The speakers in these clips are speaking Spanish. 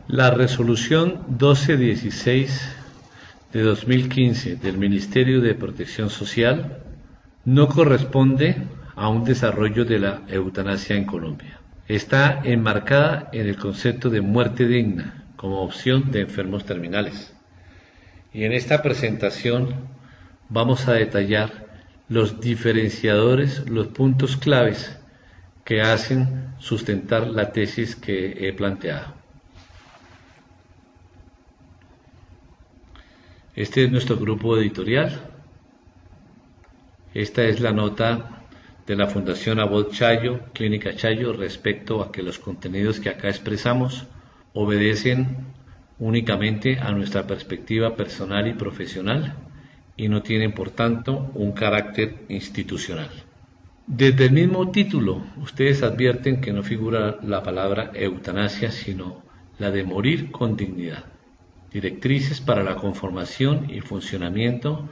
La resolución 1216 de 2015 del Ministerio de Protección Social no corresponde a un desarrollo de la eutanasia en Colombia. Está enmarcada en el concepto de muerte digna como opción de enfermos terminales. Y en esta presentación vamos a detallar los diferenciadores, los puntos claves que hacen sustentar la tesis que he planteado. Este es nuestro grupo editorial. Esta es la nota de la Fundación Abbott Chayo, Clínica Chayo, respecto a que los contenidos que acá expresamos obedecen únicamente a nuestra perspectiva personal y profesional y no tienen, por tanto, un carácter institucional. Desde el mismo título, ustedes advierten que no figura la palabra eutanasia, sino la de morir con dignidad. Directrices para la conformación y funcionamiento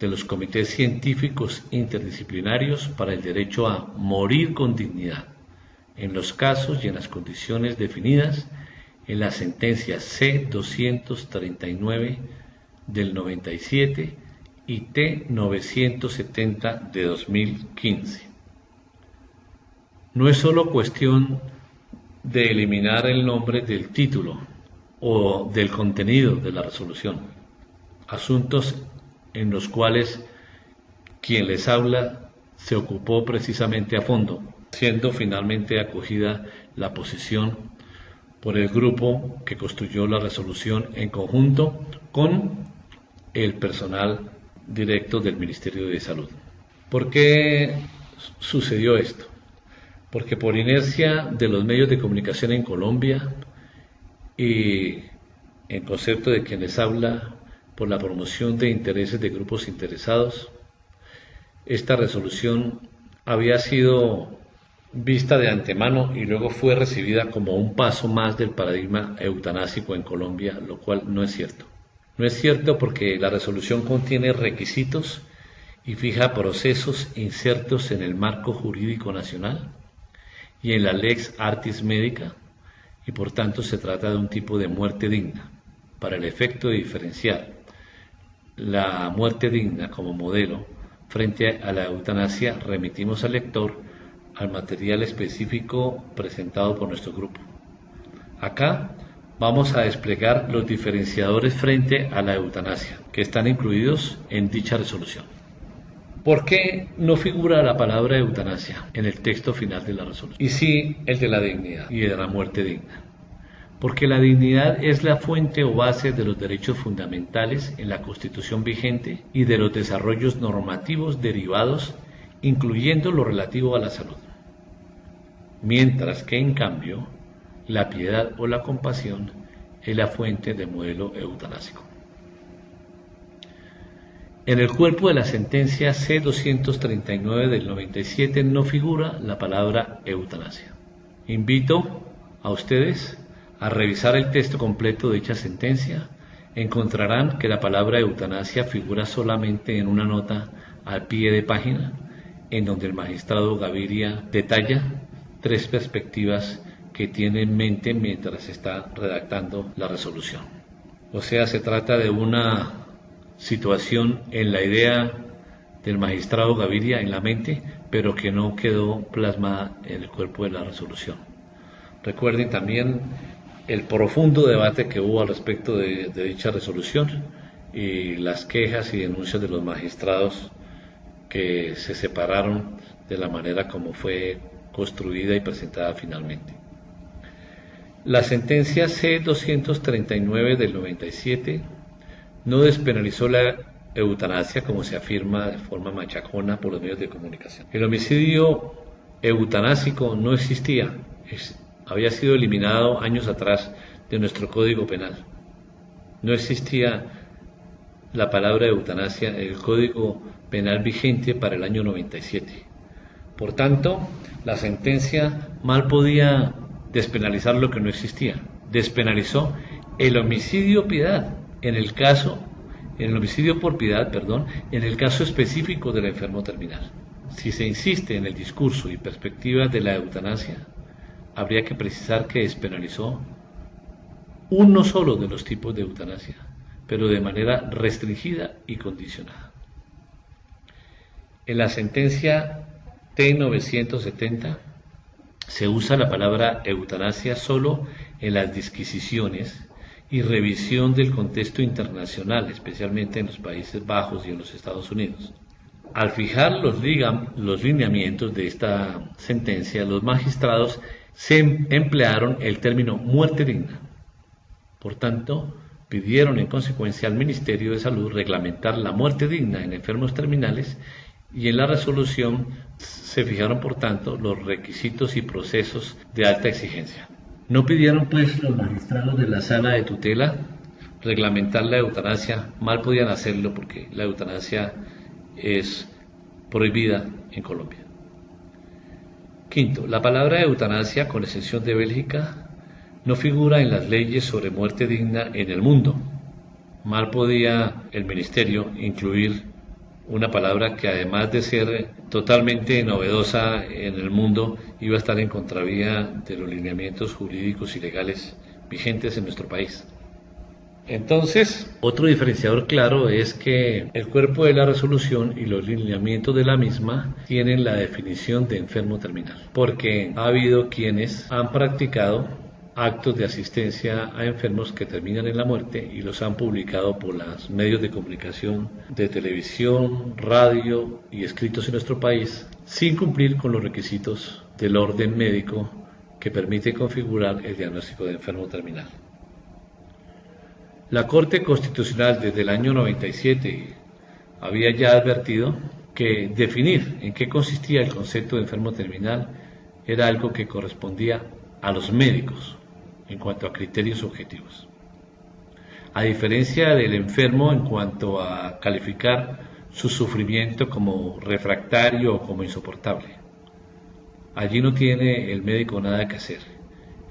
de los comités científicos interdisciplinarios para el derecho a morir con dignidad, en los casos y en las condiciones definidas en la sentencia C-239 del 97 y T-970 de 2015. No es solo cuestión de eliminar el nombre del título o del contenido de la resolución, asuntos en los cuales quien les habla se ocupó precisamente a fondo, siendo finalmente acogida la posición por el grupo que construyó la resolución en conjunto con el personal directo del Ministerio de Salud. ¿Por qué sucedió esto? Porque por inercia de los medios de comunicación en Colombia y en concepto de quien les habla por la promoción de intereses de grupos interesados, esta resolución había sido vista de antemano y luego fue recibida como un paso más del paradigma eutanásico en Colombia, lo cual no es cierto. No es cierto porque la resolución contiene requisitos y fija procesos insertos en el marco jurídico nacional y en la Lex Artis Medica, y por tanto se trata de un tipo de muerte digna. Para el efecto de diferenciar la muerte digna como modelo frente a la eutanasia, remitimos al lector al material específico presentado por nuestro grupo. Acá vamos a desplegar los diferenciadores frente a la eutanasia, que están incluidos en dicha resolución. ¿Por qué no figura la palabra eutanasia en el texto final de la resolución? Y sí el de la dignidad y de la muerte digna. Porque la dignidad es la fuente o base de los derechos fundamentales en la Constitución vigente y de los desarrollos normativos derivados, incluyendo lo relativo a la salud. Mientras que, en cambio, la piedad o la compasión es la fuente del modelo eutanásico. En el cuerpo de la sentencia C-239 del 97 no figura la palabra eutanasia. Invito a ustedes a revisar el texto completo de dicha sentencia. Encontrarán que la palabra eutanasia figura solamente en una nota al pie de página, en donde el magistrado Gaviria detalla tres perspectivas que tiene en mente mientras está redactando la resolución. O sea, se trata de una situación en la idea del magistrado Gaviria en la mente, pero que no quedó plasmada en el cuerpo de la resolución. Recuerden también el profundo debate que hubo al respecto de dicha resolución y las quejas y denuncias de los magistrados que se separaron de la manera como fue construida y presentada finalmente. La sentencia C-239 del 97 no despenalizó la eutanasia como se afirma de forma machacona por los medios de comunicación. El homicidio eutanásico no existía, había sido eliminado años atrás de nuestro Código Penal. No existía la palabra eutanasia en el Código Penal vigente para el año 97. Por tanto, la sentencia mal podía despenalizar lo que no existía. Despenalizó el homicidio piedad en el homicidio por piedad, en el caso específico del enfermo terminal. Si se insiste en el discurso y perspectiva de la eutanasia, habría que precisar que despenalizó uno solo de los tipos de eutanasia, pero de manera restringida y condicionada. En la sentencia T-970 se usa la palabra eutanasia solo en las disquisiciones y revisión del contexto internacional, especialmente en los Países Bajos y en los Estados Unidos. Al fijar los lineamientos de esta sentencia, los magistrados se emplearon el término muerte digna. Por tanto, pidieron en consecuencia al Ministerio de Salud reglamentar la muerte digna en enfermos terminales y en la resolución se fijaron, por tanto, los requisitos y procesos de alta exigencia. No pidieron, pues, los magistrados de la sala de tutela reglamentar la eutanasia. Mal podían hacerlo porque la eutanasia es prohibida en Colombia. Quinto, la palabra eutanasia, con excepción de Bélgica, no figura en las leyes sobre muerte digna en el mundo. Mal podía el ministerio incluir una palabra que, además de ser totalmente novedosa en el mundo, iba a estar en contravía de los lineamientos jurídicos y legales vigentes en nuestro país. Entonces, otro diferenciador claro es que el cuerpo de la resolución y los lineamientos de la misma tienen la definición de enfermo terminal, porque ha habido quienes han practicado actos de asistencia a enfermos que terminan en la muerte y los han publicado por los medios de comunicación de televisión, radio y escritos en nuestro país, sin cumplir con los requisitos del orden médico que permite configurar el diagnóstico de enfermo terminal. La Corte Constitucional desde el año 97 había ya advertido que definir en qué consistía el concepto de enfermo terminal era algo que correspondía a los médicos en cuanto a criterios objetivos, a diferencia del enfermo en cuanto a calificar su sufrimiento como refractario o como insoportable. Allí no tiene el médico nada que hacer,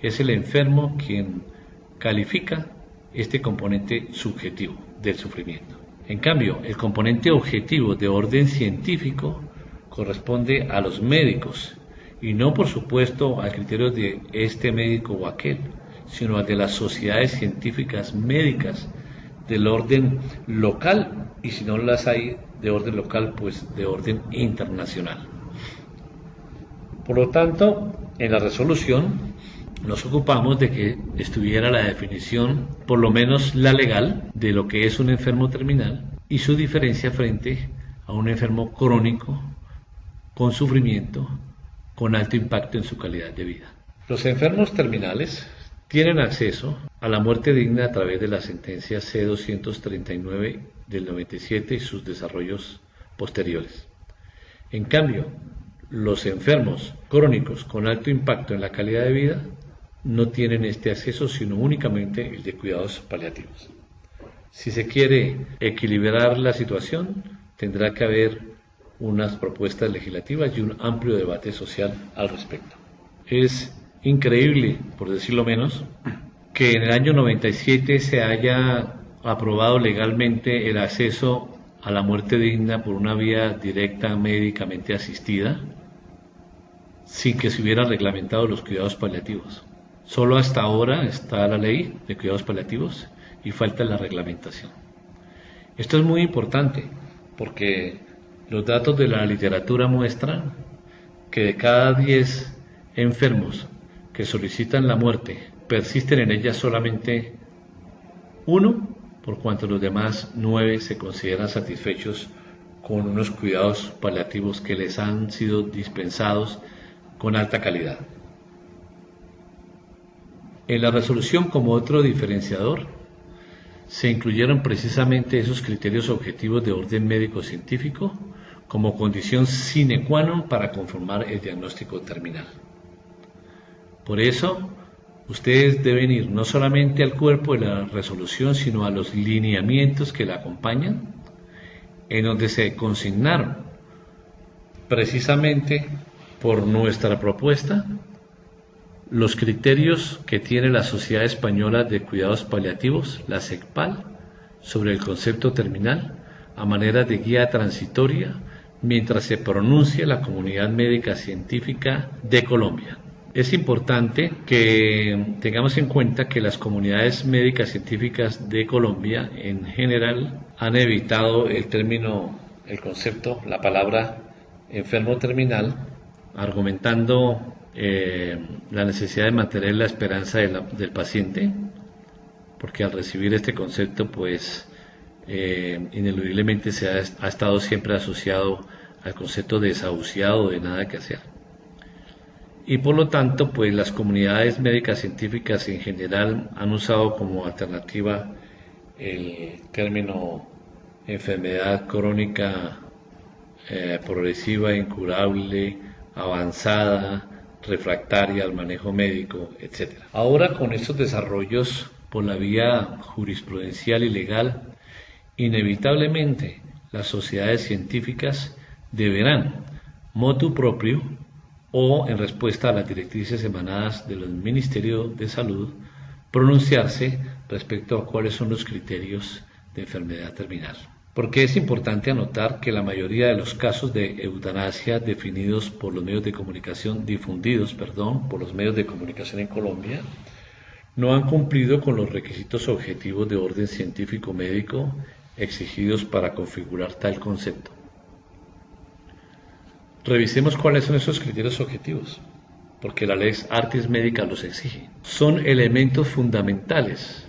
es el enfermo quien califica este componente subjetivo del sufrimiento. En cambio, el componente objetivo de orden científico corresponde a los médicos y no, por supuesto, al criterio de este médico o aquel, sino al de las sociedades científicas médicas del orden local, y si no las hay de orden local, pues de orden internacional. Por lo tanto, en la resolución nos ocupamos de que estuviera la definición, por lo menos la legal, de lo que es un enfermo terminal y su diferencia frente a un enfermo crónico con sufrimiento, con alto impacto en su calidad de vida. Los enfermos terminales tienen acceso a la muerte digna a través de la sentencia C-239 del 97 y sus desarrollos posteriores. En cambio, los enfermos crónicos con alto impacto en la calidad de vida no tienen este acceso, sino únicamente el de cuidados paliativos. Si se quiere equilibrar la situación, tendrá que haber unas propuestas legislativas y un amplio debate social al respecto. Es increíble, por decirlo menos, que en el año 97 se haya aprobado legalmente el acceso a la muerte digna por una vía directa médicamente asistida, sin que se hubieran reglamentado los cuidados paliativos. Solo hasta ahora está la ley de cuidados paliativos y falta la reglamentación. Esto es muy importante porque los datos de la literatura muestran que de cada 10 enfermos que solicitan la muerte, persisten en ella solamente 1, por cuanto los demás 9 se consideran satisfechos con unos cuidados paliativos que les han sido dispensados con alta calidad. En la resolución, como otro diferenciador, se incluyeron precisamente esos criterios objetivos de orden médico-científico como condición sine qua non para conformar el diagnóstico terminal. Por eso, ustedes deben ir no solamente al cuerpo de la resolución, sino a los lineamientos que la acompañan, en donde se consignaron precisamente por nuestra propuesta los criterios que tiene la Sociedad Española de Cuidados Paliativos, la SECPAL, sobre el concepto terminal, a manera de guía transitoria, mientras se pronuncia la comunidad médica científica de Colombia. Es importante que tengamos en cuenta que las comunidades médicas científicas de Colombia en general han evitado el término, el concepto, la palabra enfermo terminal, argumentando la necesidad de mantener la esperanza del paciente, porque al recibir este concepto, pues ineludiblemente ha estado siempre asociado al concepto de desahuciado, de nada que hacer. Y por lo tanto, pues las comunidades médicas científicas en general han usado como alternativa el término enfermedad crónica progresiva, incurable, avanzada, refractaria al manejo médico, etc. Ahora, con estos desarrollos por la vía jurisprudencial y legal, inevitablemente las sociedades científicas deberán, motu proprio, o en respuesta a las directrices emanadas del Ministerio de Salud, pronunciarse respecto a cuáles son los criterios de enfermedad terminal. Porque es importante anotar que la mayoría de los casos de eutanasia difundidos por los medios de comunicación en Colombia no han cumplido con los requisitos objetivos de orden científico-médico exigidos para configurar tal concepto. Revisemos cuáles son esos criterios objetivos, porque la ley Artis Médica los exige. Son elementos fundamentales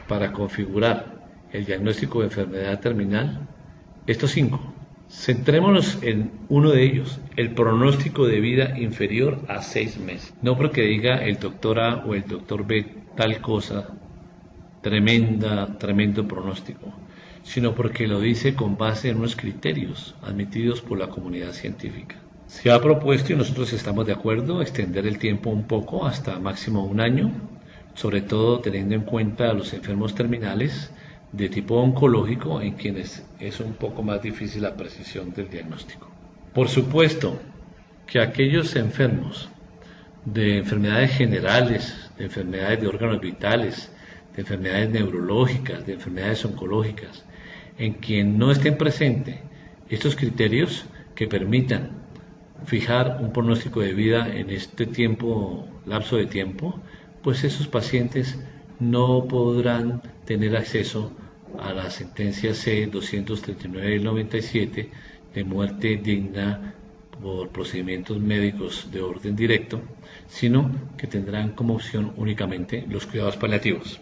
para configurar el diagnóstico de enfermedad terminal. Estos 5. Centrémonos en uno de ellos, el pronóstico de vida inferior a 6 meses. No porque diga el doctor A o el doctor B tal cosa, tremendo pronóstico, sino porque lo dice con base en unos criterios admitidos por la comunidad científica. Se ha propuesto, y nosotros estamos de acuerdo, extender el tiempo un poco hasta máximo 1 año, sobre todo teniendo en cuenta a los enfermos terminales de tipo oncológico, en quienes es un poco más difícil la precisión del diagnóstico. Por supuesto que aquellos enfermos de enfermedades generales, de enfermedades de órganos vitales, de enfermedades neurológicas, de enfermedades oncológicas, en quien no estén presentes estos criterios que permitan fijar un pronóstico de vida en este lapso de tiempo, pues esos pacientes no podrán tener acceso a la sentencia C-239 del 97 de muerte digna por procedimientos médicos de orden directo, sino que tendrán como opción únicamente los cuidados paliativos.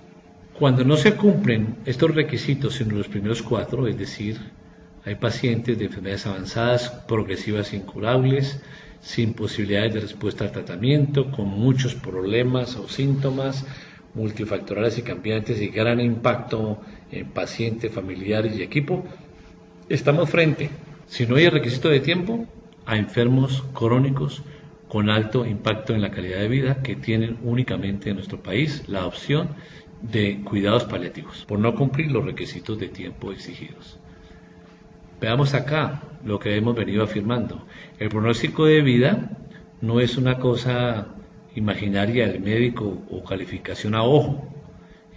Cuando no se cumplen estos requisitos sino los primeros 4, es decir, hay pacientes de enfermedades avanzadas, progresivas e incurables, sin posibilidades de respuesta al tratamiento, con muchos problemas o síntomas multifactoriales y cambiantes y gran impacto en paciente, familiares y equipo, estamos frente, si no hay el requisito de tiempo, a enfermos crónicos con alto impacto en la calidad de vida que tienen únicamente en nuestro país la opción de cuidados paliativos, por no cumplir los requisitos de tiempo exigidos. Veamos acá lo que hemos venido afirmando. El pronóstico de vida no es una cosa imaginaria del médico o calificación a ojo.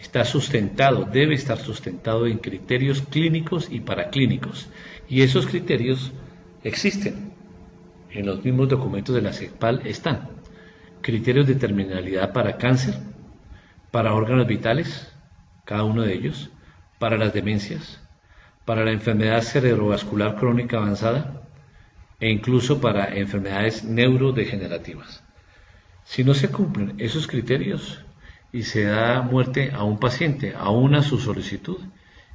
Está sustentado, debe estar sustentado en criterios clínicos y paraclínicos. Y esos criterios existen. En los mismos documentos de la CEPAL están. Criterios de terminalidad para cáncer, para órganos vitales, cada uno de ellos, para las demencias, para la enfermedad cerebrovascular crónica avanzada e incluso para enfermedades neurodegenerativas. Si no se cumplen esos criterios y se da muerte a un paciente, aún a su solicitud,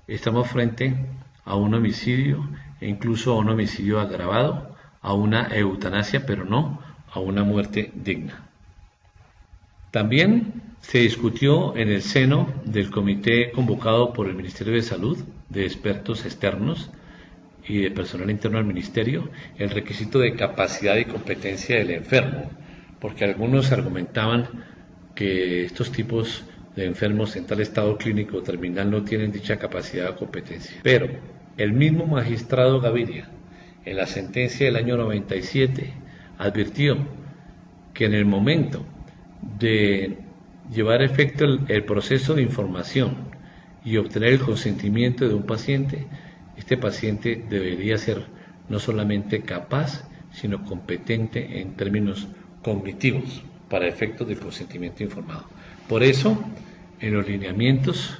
estamos frente a un homicidio e incluso a un homicidio agravado, a una eutanasia, pero no a una muerte digna. También se discutió en el seno del comité convocado por el Ministerio de Salud, de expertos externos y de personal interno al Ministerio, el requisito de capacidad y competencia del enfermo, porque algunos argumentaban que estos tipos de enfermos en tal estado clínico terminal no tienen dicha capacidad o competencia. Pero el mismo magistrado Gaviria, en la sentencia del año 97, advirtió que en el momento de llevar a efecto el proceso de información y obtener el consentimiento de un paciente, este paciente debería ser no solamente capaz, sino competente en términos cognitivos. para efectos del consentimiento informado. Por eso, en los lineamientos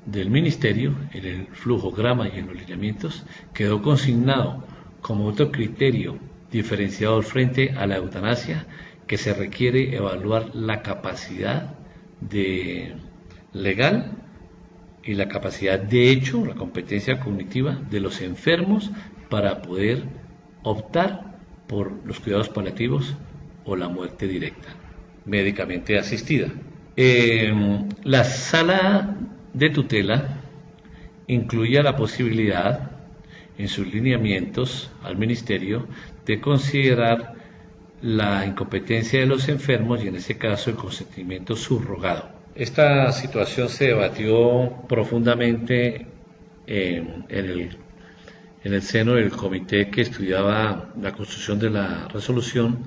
del Ministerio, en el flujograma y en los lineamientos, quedó consignado como otro criterio diferenciador frente a la eutanasia que se requiere evaluar la capacidad legal y la capacidad de hecho, la competencia cognitiva de los enfermos para poder optar por los cuidados paliativos o la muerte directa, médicamente asistida. La sala de tutela incluye la posibilidad en sus lineamientos al Ministerio de considerar la incompetencia de los enfermos y en ese caso el consentimiento subrogado. Esta situación se debatió profundamente en el seno del comité que estudiaba la construcción de la resolución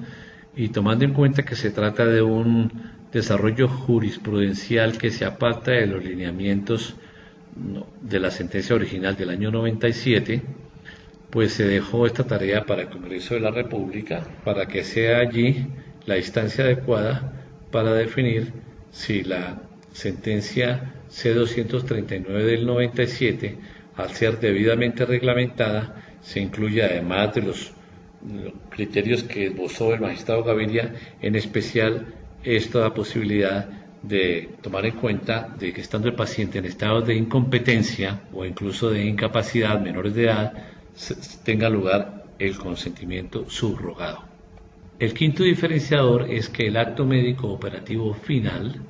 y tomando en cuenta que se trata de un desarrollo jurisprudencial que se aparta de los lineamientos de la sentencia original del año 97, pues se dejó esta tarea para el Congreso de la República para que sea allí la instancia adecuada para definir si la sentencia C-239 del 97, al ser debidamente reglamentada, se incluye además de los criterios que esbozó el magistrado Gaviria, en especial esta posibilidad de tomar en cuenta de que estando el paciente en estado de incompetencia o incluso de incapacidad menores de edad, tenga lugar el consentimiento subrogado. El quinto diferenciador es que el acto médico operativo final,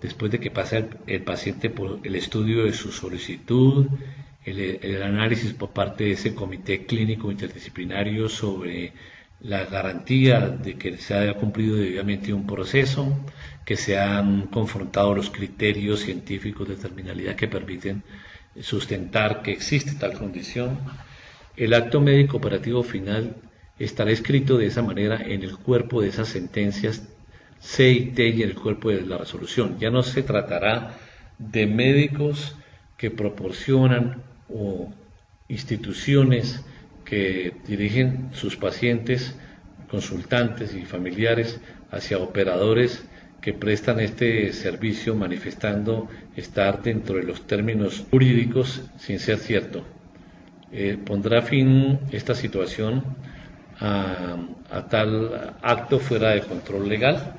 después de que pasa el paciente por el estudio de su solicitud, el análisis por parte de ese comité clínico interdisciplinario sobre la garantía de que se haya cumplido debidamente un proceso, que se han confrontado los criterios científicos de terminalidad que permiten sustentar que existe tal condición, el acto médico operativo final estará escrito de esa manera en el cuerpo de esas sentencias C y T y en el cuerpo de la resolución. Ya no se tratará de médicos que proporcionan o instituciones que dirigen sus pacientes, consultantes y familiares hacia operadores que prestan este servicio manifestando estar dentro de los términos jurídicos sin ser cierto. Pondrá fin esta situación a tal acto fuera de control legal,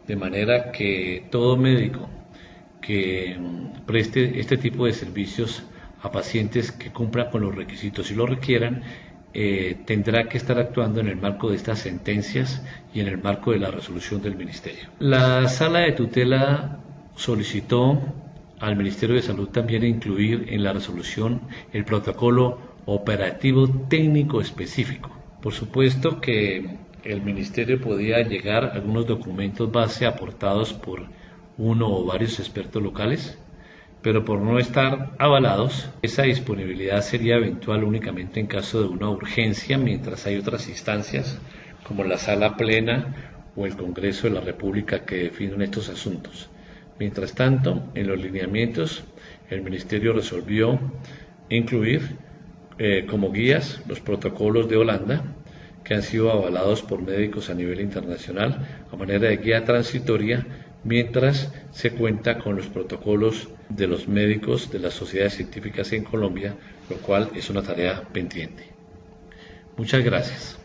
de manera que todo médico que preste este tipo de servicios a pacientes que cumplan con los requisitos y lo requieran, tendrá que estar actuando en el marco de estas sentencias y en el marco de la resolución del Ministerio. La Sala de Tutela solicitó al Ministerio de Salud también incluir en la resolución el protocolo operativo técnico específico. Por supuesto que el Ministerio podía llegar a algunos documentos base aportados por uno o varios expertos locales, pero por no estar avalados, esa disponibilidad sería eventual únicamente en caso de una urgencia, mientras hay otras instancias como la Sala Plena o el Congreso de la República que definen estos asuntos. Mientras tanto, en los lineamientos, el Ministerio resolvió incluir como guías los protocolos de Holanda, que han sido avalados por médicos a nivel internacional a manera de guía transitoria, mientras se cuenta con los protocolos de los médicos de las sociedades científicas en Colombia, lo cual es una tarea pendiente. Muchas gracias.